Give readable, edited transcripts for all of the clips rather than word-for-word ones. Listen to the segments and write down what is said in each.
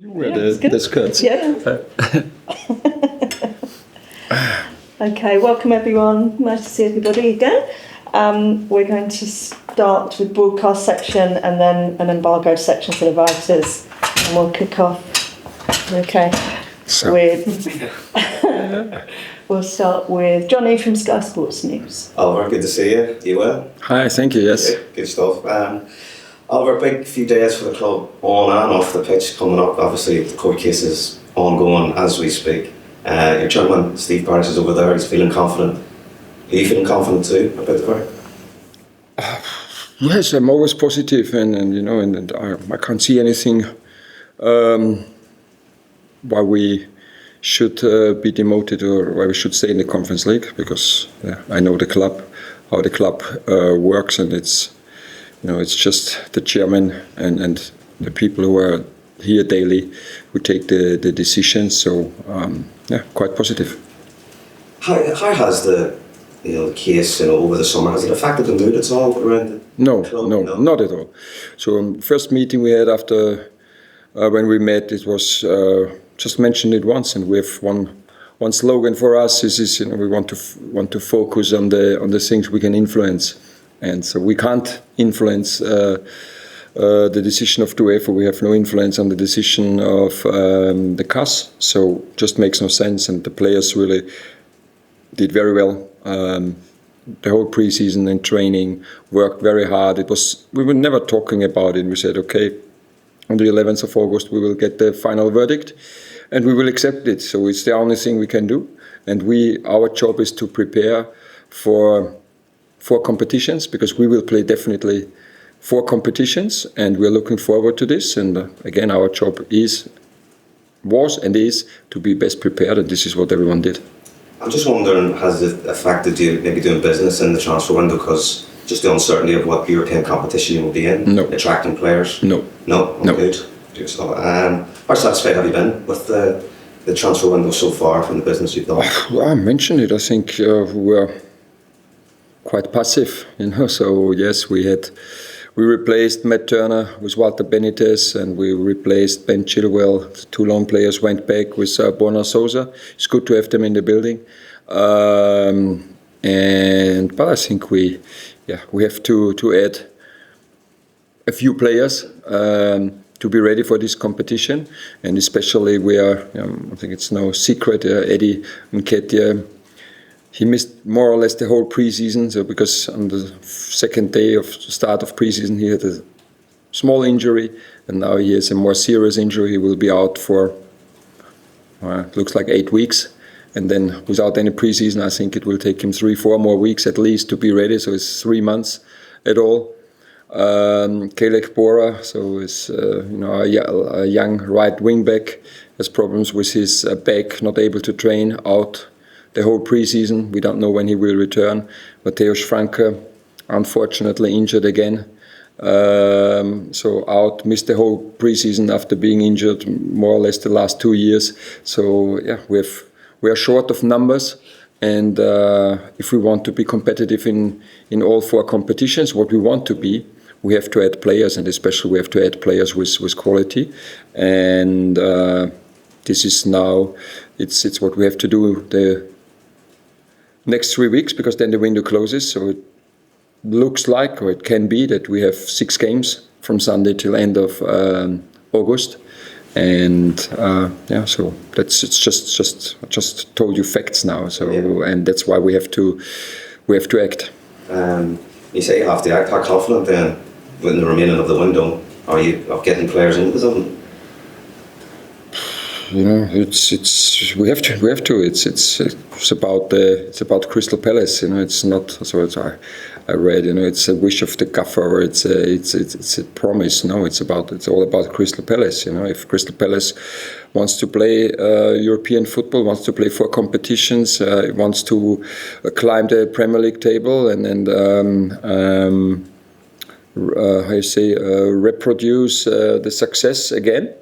That's good. Yeah. Okay, welcome everyone. Nice to see everybody again. We're going to start with broadcast section and then an embargo section for the writers, and we'll kick off. Okay. We'll start with Johnny from Sky Sports News. Oliver, good to see you. You well? Hi, thank you. Yes. Good stuff. Oliver, big few days for the club on and off the pitch coming up. Obviously, the court case is ongoing as we speak. Your chairman, Steve Parrish, is over there. He's feeling confident. Are you feeling confident too about the work? Yes, I'm always positive, and I can't see anything why we should be demoted or why we should stay in the Conference League, because I know the club, how the club works, and it's just the chairman and the people who are here daily who take the decisions. So quite positive. How has the case over the summer, has it affected the mood at all around the club? No, not at all. So first meeting we had after when we met, it was just mentioned it once, and we have one slogan for us is we want to focus on the things we can influence, and so we can't influence the decision of the UEFA. We have no influence on the decision of the CAS, so just makes no sense. And the players really did very well. The whole pre-season and training worked very hard. We were never talking about it. We said, okay, on the 11th of August we will get the final verdict, and we will accept it. So it's the only thing we can do. And our job is to prepare for 4 competitions, because we will play definitely 4 competitions, and we're looking forward to this. And again, our job was and is to be best prepared, and this is what everyone did. I'm just wondering, has it affected you maybe doing business in the transfer window, because just the uncertainty of what European competition you will be in, No. attracting players? No. Good. So, how satisfied have you been with the transfer window so far from the business you've done? Well, I mentioned it. I think we were quite passive, So yes, we replaced Matt Turner with Walter Benitez, and we replaced Ben Chilwell. The 2 lone players went back with Borna Sosa. It's good to have them in the building, but I think we have to add a few players to be ready for this competition, and especially I think it's no secret, Eddie Nketiah. He missed more or less the whole pre-season, so because on the second day of start of pre-season he had a small injury, and now he has a more serious injury. He will be out for looks like 8 weeks, and then without any pre-season, I think it will take him 3-4 more weeks at least to be ready. So it's 3 months at all. Kelek Bora, so is a young right wing back, has problems with his back, not able to train, out the whole pre-season. We don't know when he will return. Mateusz Franke, unfortunately injured again, so out, missed the whole pre-season after being injured more or less the last 2 years. So we are short of numbers, and if we want to be competitive in all 4 competitions, what we want to be, we have to add players, and especially we have to add players with quality. And this is now it's what we have to do the next 3 weeks, because then the window closes. So it looks like, or it can be, that we have 6 games from Sunday till end of August, and so it's just told you facts now. So and that's why we have to act. You say you have to act. How confident then, with the remaining of the window, are you of getting players into something? We have to. It's about Crystal Palace. It's not. So I read. It's a wish of the gaffer. It's a promise. No, it's all about Crystal Palace. If Crystal Palace wants to play European football, wants to play 4 competitions, wants to climb the Premier League table, and reproduce the success again,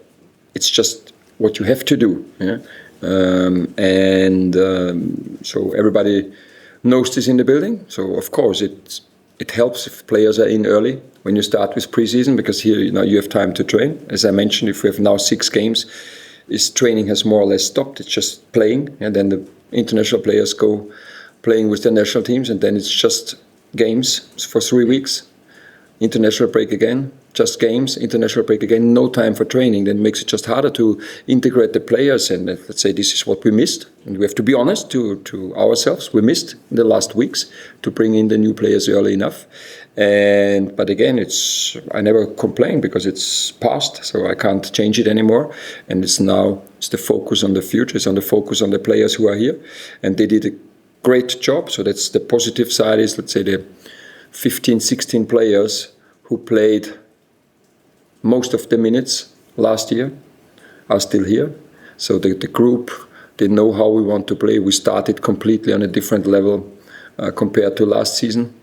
it's just what you have to do. So everybody knows this in the building. So of course it helps if players are in early when you start with preseason, because here you have time to train. As I mentioned, if we have now 6 games, training has more or less stopped. It's just playing, and then the international players go playing with their national teams, and then it's just games for 3 weeks. International break again, just games, international break again, no time for training. Then makes it just harder to integrate the players. And let's say this is what we missed. And we have to be honest to ourselves. We missed in the last weeks to bring in the new players early enough. But again, I never complain because it's past, so I can't change it anymore. And it's the focus on the future. It's on the focus on the players who are here. And they did a great job. So that's the positive side is, let's say, the 15, 16 players who played most of the minutes last year are still here. So the group, they know how we want to play. We started completely on a different level compared to last season.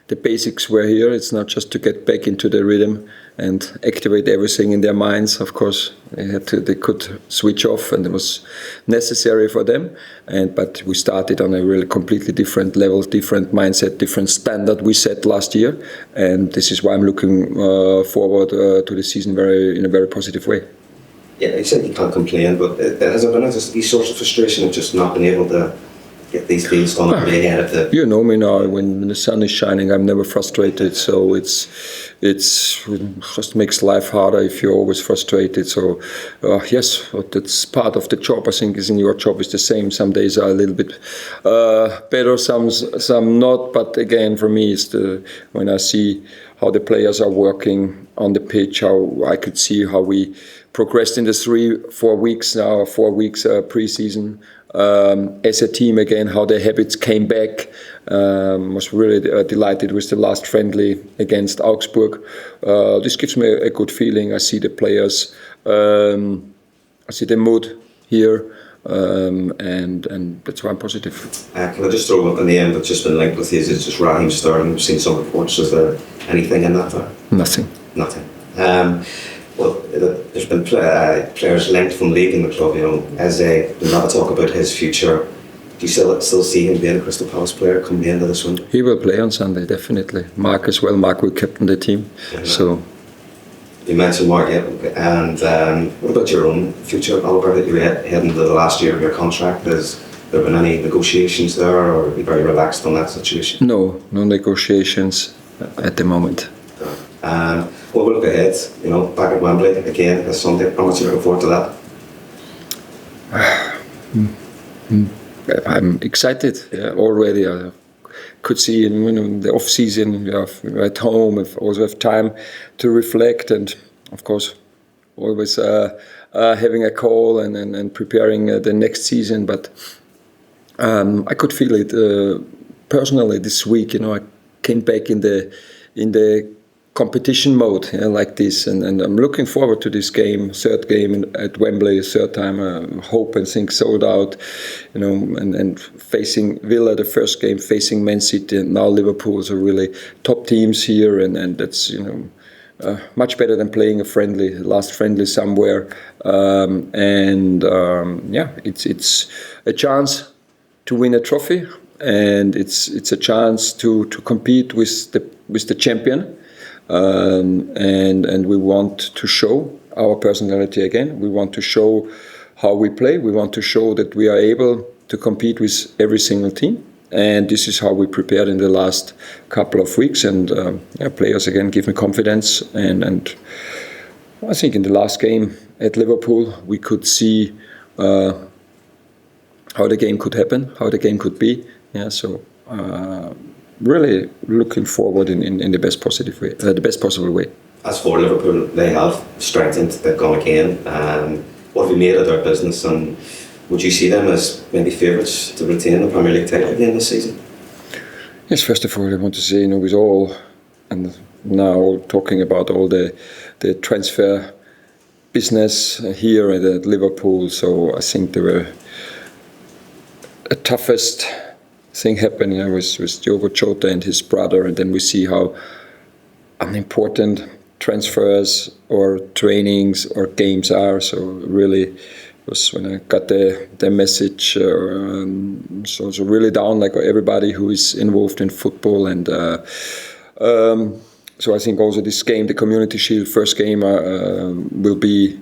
The basics were here. It's not just to get back into the rhythm and activate everything in their minds. Of course, they could switch off, and it was necessary for them. But we started on a really completely different level, different mindset, different standard we set last year. And this is why I'm looking forward to the season in a very positive way. Yeah, you said you can't complain, but has there been these sorts of frustration of just not being able to get these deals done ahead of the... You know me now, when the sun is shining, I'm never frustrated, so it just makes life harder if you're always frustrated. So yes, but that's part of the job. I think is in your job is the same. Some days are a little bit better, some not, but again, for me, it's when I see how the players are working on the pitch, how I could see how we progressed in the 4 weeks now, 4 weeks pre-season, as a team again, how their habits came back. Was really delighted with the last friendly against Augsburg. This gives me a good feeling. I see the players, I see the mood here, and that's why I'm positive. Can I just throw up a name that's just been linked with you? Is it just Raheem Sterling? We've seen some reports. Is there anything in that? Nothing. Well, there's been players linked from leaving the club. Eze, we'll not talk about his future. Do you still see him being a Crystal Palace player coming the end of this window? He will play on Sunday, definitely. Mark as well. Mark will captain the team. Yeah. So. You mentioned Mark, yeah. And what about your own future, Oliver, that you're heading to the last year of your contract? Has there been any negotiations there, or are you very relaxed on that situation? No negotiations at the moment. Well, we'll look ahead, back at Wembley again this Sunday. How much are you looking forward to that? I'm excited already. I could see in the off-season, we're at home, we also have time to reflect, and of course always having a call and preparing the next season. But I could feel it personally this week. I came back in the competition mode like this, and I'm looking forward to this game, third game at Wembley, third time. Hope and think sold out, and facing Villa the first game, facing Man City, and now Liverpool are really top teams here, and that's much better than playing a last friendly somewhere, it's a chance to win a trophy, and it's a chance to compete with the champion. And we want to show our personality again. We want to show how we play. We want to show that we are able to compete with every single team. And this is how we prepared in the last couple of weeks. And players again give me confidence. And I think in the last game at Liverpool, we could see how the game could happen, how the game could be. Really looking forward in the best possible way. As for Liverpool, they have strengthened. They've gone again. What have you made of their business, and would you see them as maybe favourites to retain the Premier League title again this season? Yes, first of all, I want to say, with all, and now talking about all the transfer business here at Liverpool, so I think they were the toughest thing happened with Diogo Jota and his brother, and then we see how unimportant transfers or trainings or games are. So really because when I got the message, so really down, like everybody who is involved in football, and so I think also this game, the Community Shield first game, will be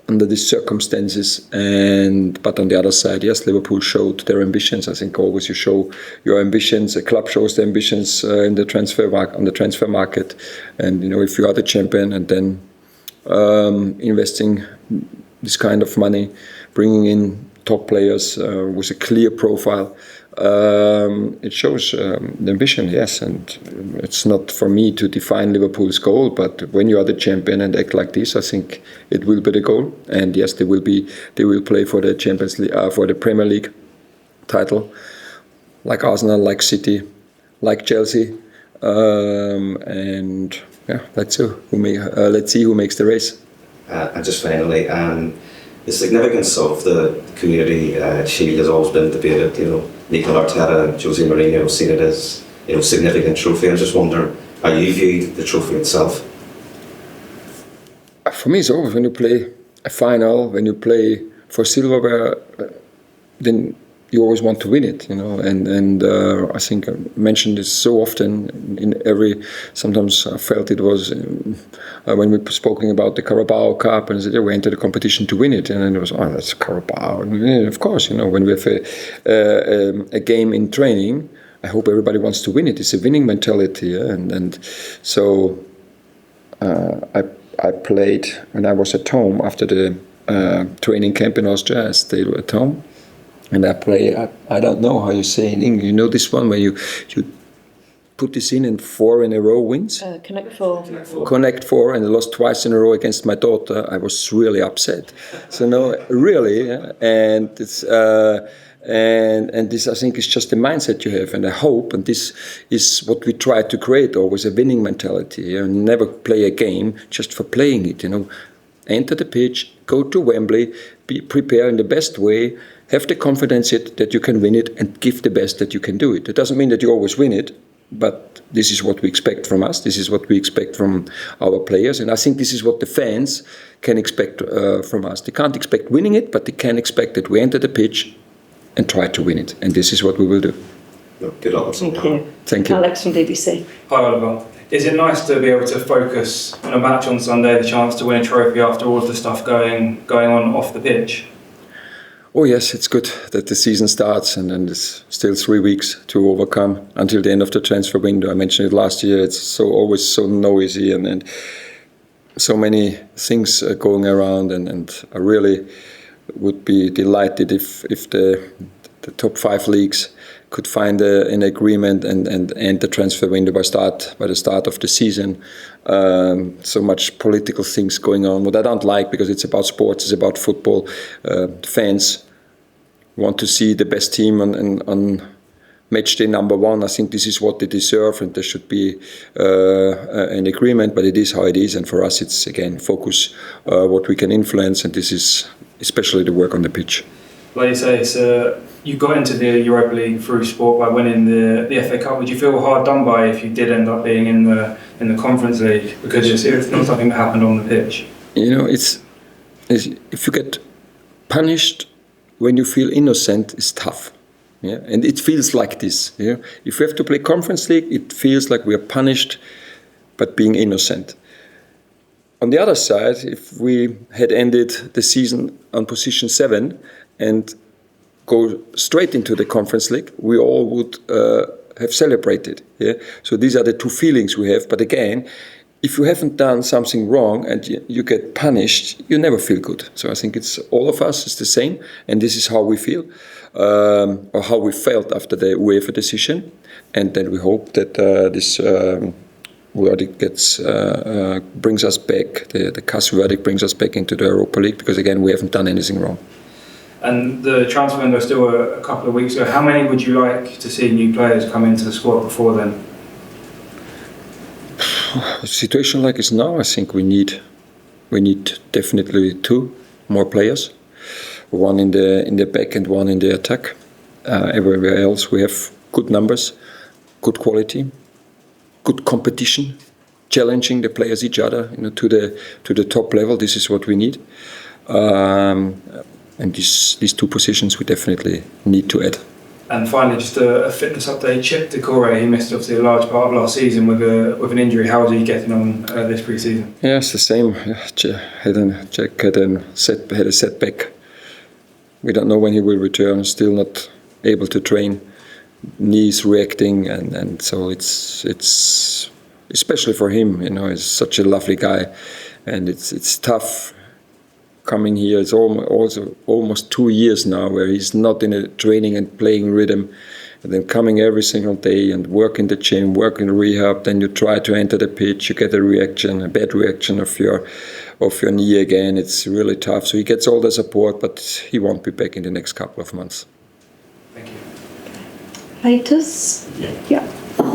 under these circumstances. But on the other side, yes, Liverpool showed their ambitions. I think always you show your ambitions. A club shows their ambitions on the transfer market, and if you are the champion and then investing this kind of money, bringing in top players with a clear profile, it shows the ambition, yes. And it's not for me to define Liverpool's goal, but when you are the champion and act like this, I think it will be the goal. And yes, they will play for the Champions League, for the Premier League title, like Arsenal, like City, like Chelsea, and yeah, let's see who makes the race. And just finally, the significance of the Community Shield has always been debated. Mikel Arteta and Jose Mourinho have seen it as significant trophy. I just wonder how you view the trophy itself. For me, it's always when you play a final, when you play for silverware, then you always want to win it, and I think I mentioned this so often sometimes I felt it was when we were speaking about the Carabao Cup, and we entered the competition to win it, and then it was, that's Carabao. And of course, when we have a game in training, I hope everybody wants to win it. It's a winning mentality, and so I played when I was at home after the training camp in Austria. I stayed at home. And I play, I don't know how you say in English, this one where you put this in and 4 in a row wins? Connect 4. Connect 4, and I lost twice in a row against my daughter. I was really upset. So really, and it's and this I think is just the mindset you have, and I hope, and this is what we try to create always, a winning mentality. Never play a game just for playing it. Enter the pitch, go to Wembley, be prepared in the best way. Have the confidence that you can win it and give the best that you can do it. It doesn't mean that you always win it, but this is what we expect from us. This is what we expect from our players. And I think this is what the fans can expect from us. They can't expect winning it, but they can expect that we enter the pitch and try to win it. And this is what we will do. Good luck. Thank you. Thank you. Alex from BBC. Hi Oliver. Is it nice to be able to focus on a match on Sunday, the chance to win a trophy after all of the stuff going on off the pitch? Oh yes, it's good that the season starts, and then there's still 3 weeks to overcome until the end of the transfer window. I mentioned it last year. It's always so noisy and so many things going around, and I really would be delighted if the top 5 leagues could find an agreement and end the transfer window by the start of the season. So much political things going on, what I don't like, because it's about sports, it's about football. Fans want to see the best team on match day number 1. I think this is what they deserve, and there should be an agreement, but it is how it is. And for us, it's again focus what we can influence, and this is especially the work on the pitch. Like you say, you got into the Europa League through sport by winning the FA Cup. Would you feel hard done by if you did end up being in the Conference League, because it's not something that happened on the pitch? It's if you get punished when you feel innocent, it's tough. Yeah, and it feels like this. Yeah, if we have to play Conference League, it feels like we are punished, but being innocent. On the other side, if we had ended the season on position 7 and go straight into the Conference League, we all would have celebrated. Yeah, so these are the 2 feelings we have. But again, if you haven't done something wrong and you get punished, you never feel good. So I think it's all of us is the same, and this is how we feel, or how we felt after the UEFA decision. And then we hope that this verdict brings us back, the CAS verdict brings us back into the Europa League, because again, we haven't done anything wrong. And the transfer window is still a couple of weeks ago. How many would you like to see new players come into the squad before then? A situation like this now, I think we need definitely 2 more players, 1 in the back and 1 in the attack. Everywhere else we have good numbers, good quality, good competition, challenging the players each other, to the top level. This is what we need. And these two positions we definitely need to add. And finally, just a fitness update. Chip Doucoure, he missed obviously a large part of last season with an injury. How is he getting on this pre-season? Yeah, it's the same. Jack had a setback. We don't know when he will return. Still not able to train. Knees reacting, and so it's especially for him. He's such a lovely guy, and it's tough. Coming here, it's also almost 2 years now where he's not in a training and playing rhythm, and then coming every single day and work in the gym, work in rehab. Then you try to enter the pitch, you get a bad reaction of your knee again. It's really tough. So he gets all the support, but he won't be back in the next couple of months. Thank you. Haters? Yeah. Do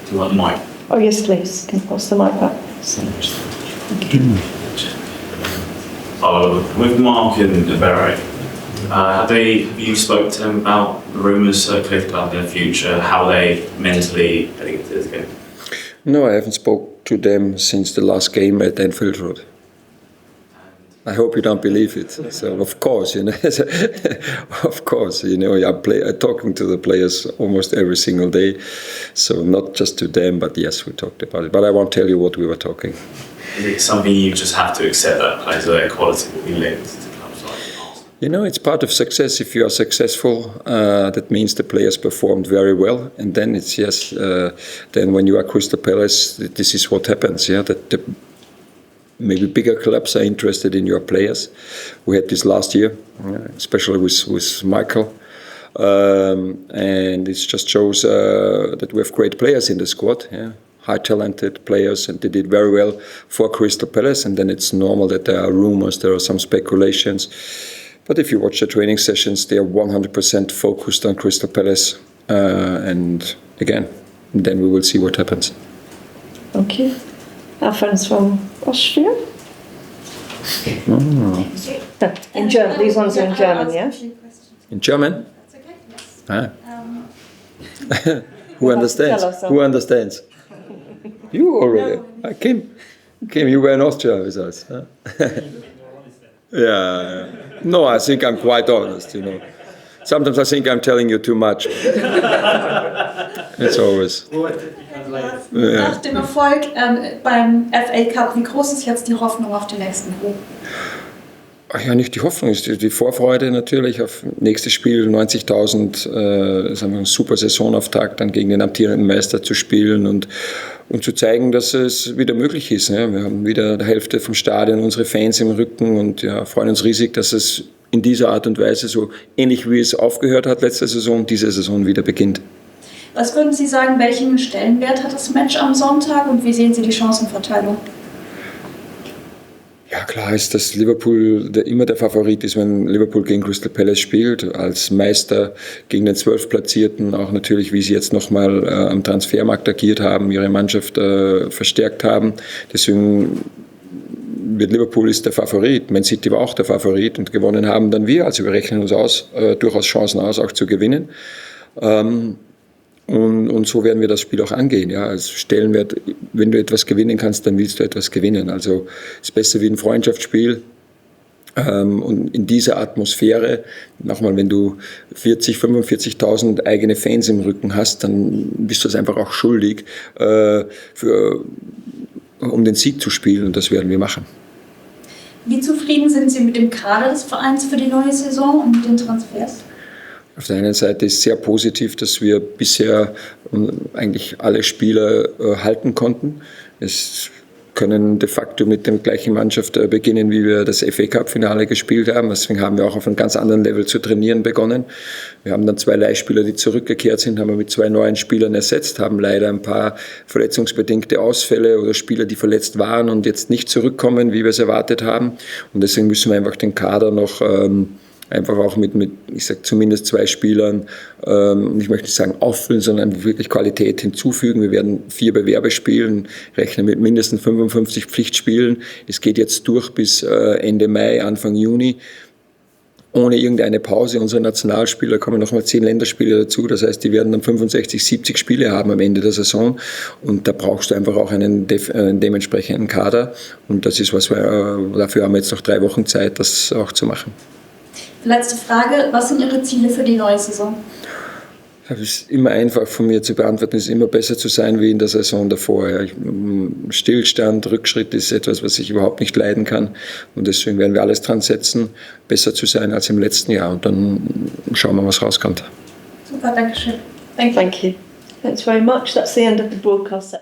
you want the mic? Oh yes, please. Can you pass the mic back? With Mark and Libero, have you spoke to them about the rumours circulating about their future, how they mentally heading into this game? No, I haven't spoke to them since the last game at Anfield Road. I hope you don't believe it. So of course, I'm talking to the players almost every single day. So not just to them, but yes, we talked about it. But I won't tell you what we were talking. Is it something you just have to accept that players of their quality will be linked to clubs like Arsenal? It's part of success. If you are successful, that means the players performed very well, and then it's then when you are Crystal Palace, this is what happens. That the maybe bigger clubs are interested in your players. We had this last year, especially with Michael. And it just shows that we have great players in the squad, high talented players, and they did very well for Crystal Palace. And then it's normal that there are rumors, there are some speculations. But if you watch the training sessions, they are 100% focused on Crystal Palace. And again, then we will see what happens. Thank you. Our friends from Austria? In German. These ones are in German, yeah? In German? That's okay. Yes. Who understands? Who understands? You already. Kim, you were in Austria with us. Huh? Yeah. No, I think I'm quite honest, Sometimes I think I'm telling you too much. It's always. Nach dem Erfolg beim FA Cup, wie groß ist jetzt die Hoffnung auf den nächsten Coup? Ja, nicht die Hoffnung, ist die Vorfreude natürlich auf nächstes Spiel, 90.000, sagen wir, ein super Saisonauftakt, dann gegen den amtierenden Meister zu spielen und zu zeigen, dass es wieder möglich ist. Wir haben wieder die Hälfte vom Stadion, unsere Fans im Rücken und freuen uns riesig, dass es in dieser Art und Weise so ähnlich wie es aufgehört hat letzte Saison, diese Saison wieder beginnt. Was würden Sie sagen, welchen Stellenwert hat das Match am Sonntag und wie sehen Sie die Chancenverteilung? Ja, klar ist, dass Liverpool immer der Favorit ist, wenn Liverpool gegen Crystal Palace spielt, als Meister gegen den 12. Platzierten, auch natürlich, wie sie jetzt nochmal am Transfermarkt agiert haben, ihre Mannschaft verstärkt haben. Deswegen wird Liverpool ist der Favorit, Man City war auch der Favorit und gewonnen haben dann wir, also wir rechnen uns durchaus Chancen aus, auch zu gewinnen. Und so werden wir das Spiel auch angehen. Ja. Als Stellenwert, wenn du etwas gewinnen kannst, dann willst du etwas gewinnen. Also das Beste wie ein Freundschaftsspiel. Und in dieser Atmosphäre, nochmal, wenn du 40.000, 45.000 eigene Fans im Rücken hast, dann bist du es einfach auch schuldig, um den Sieg zu spielen. Und das werden wir machen. Wie zufrieden sind Sie mit dem Kader des Vereins für die neue Saison und mit den Transfers? Auf der einen Seite ist sehr positiv, dass wir bisher eigentlich alle Spieler halten konnten. Es können de facto mit der gleichen Mannschaft beginnen, wie wir das FA Cup Finale gespielt haben. Deswegen haben wir auch auf einem ganz anderen Level zu trainieren begonnen. Wir haben dann 2 Leihspieler, die zurückgekehrt sind, haben wir mit 2 neuen Spielern ersetzt, haben leider ein paar verletzungsbedingte Ausfälle oder Spieler, die verletzt waren und jetzt nicht zurückkommen, wie wir es erwartet haben. Und deswegen müssen wir einfach den Kader noch einfach auch mit ich sage zumindest 2 Spielern, ich möchte nicht sagen auffüllen, sondern wirklich Qualität hinzufügen. Wir werden 4 Bewerbe spielen, rechnen mit mindestens 55 Pflichtspielen. Es geht jetzt durch bis Ende Mai, Anfang Juni. ohne irgendeine Pause. Unsere Nationalspieler kommen nochmal 10 Länderspiele dazu. Das heißt, die werden dann 65, 70 Spiele haben am Ende der Saison. Und da brauchst du einfach auch einen dementsprechenden Kader. Und das ist was dafür haben wir jetzt noch 3 Wochen Zeit, das auch zu machen. Letzte Frage, was sind Ihre Ziele für die neue Saison? Das ist immer einfach von mir zu beantworten. Es ist immer besser zu sein wie in der Saison davor. Ja. Stillstand, Rückschritt ist etwas, was ich überhaupt nicht leiden kann. Und deswegen werden wir alles dran setzen, besser zu sein als im letzten Jahr. Und dann schauen wir, was rauskommt. Super, danke schön. Thank you. Thanks very much. That's the end of the broadcast.